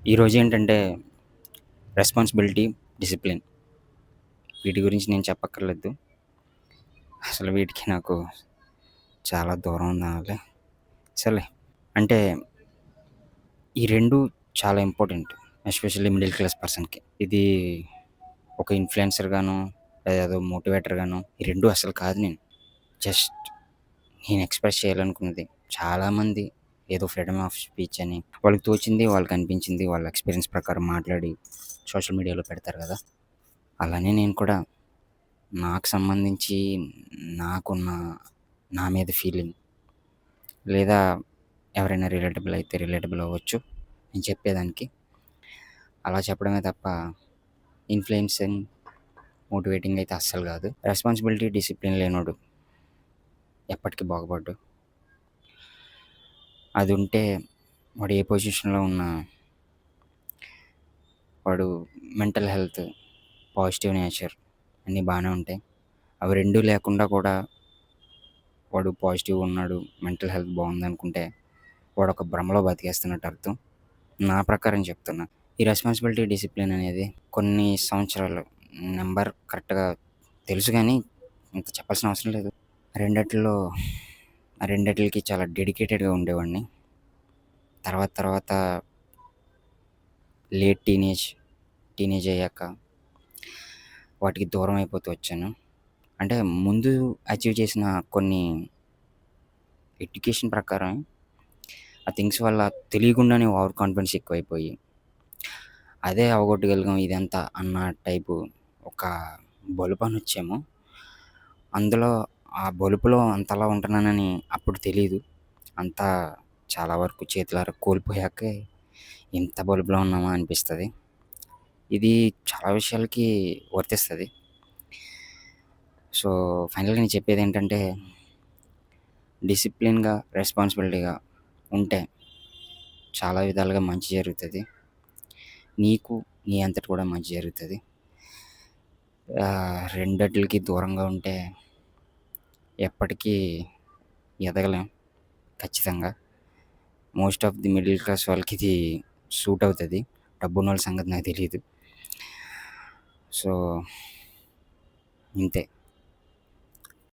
ఈరోజు ఏంటంటే responsibility, discipline వీటి గురించి నేను చెప్పక్కర్లేదు. అసలు వీటికి నాకు చాలా దూరం ఉందనాలి. సర్లే. అంటే ఈ 2 చాలా ఇంపార్టెంట్. ఎస్పెషల్లీ మిడిల్ క్లాస్ పర్సన్‌కి. ఇది ఒక ఇన్‌ఫ్లుయెన్సర్ గానో, లేదా మోటివేటర్ గానో ఈ 2 అసలు కాదు నేను. జస్ట్ నేను ఎక్స్‌ప్రెస్ చేయాలనుకున్నది. చాలామంది ఏదో ఫ్రీడమ్ ఆఫ్ స్పీచ్ అని వాళ్ళకి తోచింది, వాళ్ళకనిపించింది వాళ్ళ ఎక్స్‌పీరియన్స్ ప్రకారం మాట్లాడి సోషల్ మీడియాలో పెడతారు గదా! అలానే నేను కూడా నాకు సంబంధించి నాకున్న నా మీద ఫీలింగ్ లేదా ఎవరైనా రిలేటబుల్ అయితే రిలేటబుల్ అవ్వచ్చు నేను చెప్పేదానికి. అలా చెప్పడమే తప్ప ఇన్‌ఫ్లుయెన్సింగ్, మోటివేటింగ్ అయితే అస్సలు గాదు. రెస్పాన్సిబిలిటీ, డిసిప్లిన్ లేనోడు ఎప్పటికి బాగుపడడు. అదుంటే వాడు ఏ పొజిషన్‌లో ఉన్నా వాడు మెంటల్ హెల్త్, పాజిటివ్ నేచర్ అన్నీ బానే ఉంటాయి. అవి 2 లేకుండా కూడా వాడు పాజిటివ్‌గా ఉన్నాడు, మెంటల్ హెల్త్ బావుందనుకుంటే వాడొక భ్రమలో బతికేస్తున్నట్టు అర్థం. నా ప్రకారం చెప్తున్నా. ఈ రెస్పాన్సిబిలిటీ, డిసిప్లిన్ అనేది కొన్ని సంవత్సరాలు నంబర్ కరెక్ట్‌గా తెలుసు గానీ, ఇంత చెప్పాల్సిన అవసరం లేదు. రెండిట్లో ఆ రెండిట్లికి చాలా డెడికేటెడ్‌గా ఉండేవాడిని. తర్వాత తర్వాత లేట్ టీనేజ్ అయ్యాక వాటికి దూరం అయిపోతూ వచ్చాను. అంటే ముందు అచీవ్ చేసిన కొన్ని ఎడ్యుకేషన్ ప్రకారం ఆ థింగ్స్ వల్ల తెలియకుండానే ఓవర్ కాన్ఫిడెన్స్ ఎక్కువైపోయి, అదే అవగొట్టగలిగాం ఇదంతా అన్న టైపు ఒక బలుపనొచ్చేమో. అందులో ఆ బలుపులో అంతలా ఉంటున్నానని అప్పుడు తెలీదు. అంతా చాలా వరకు చేతులారా కోల్పోయాకే ఇంత బలుపులో ఉన్నామా అనిపిస్తది. ఇది చాలా విషయాలకి వర్తిస్తది. సో, ఫైనల్‌గా నేను చెప్పేదేంటంటే డిసిప్లిన్‌గా, రెస్పాన్సిబిలిటీగా ఉంటే చాలా విధాలుగా మంచి జరుగుతది. నీకు నీ అంతట కూడా మంచి జరుగుతది. రెండిట్లికి దూరంగా ఉంటే ఎప్పటికీ ఎదగలేం ఖచ్చితంగా. Most of the middle class వాళ్ళకిది సూట్ అవుతది. డబ్బున్నోళ్ళ సంగతి నాకు తెలీదు. సో, ఇంతే.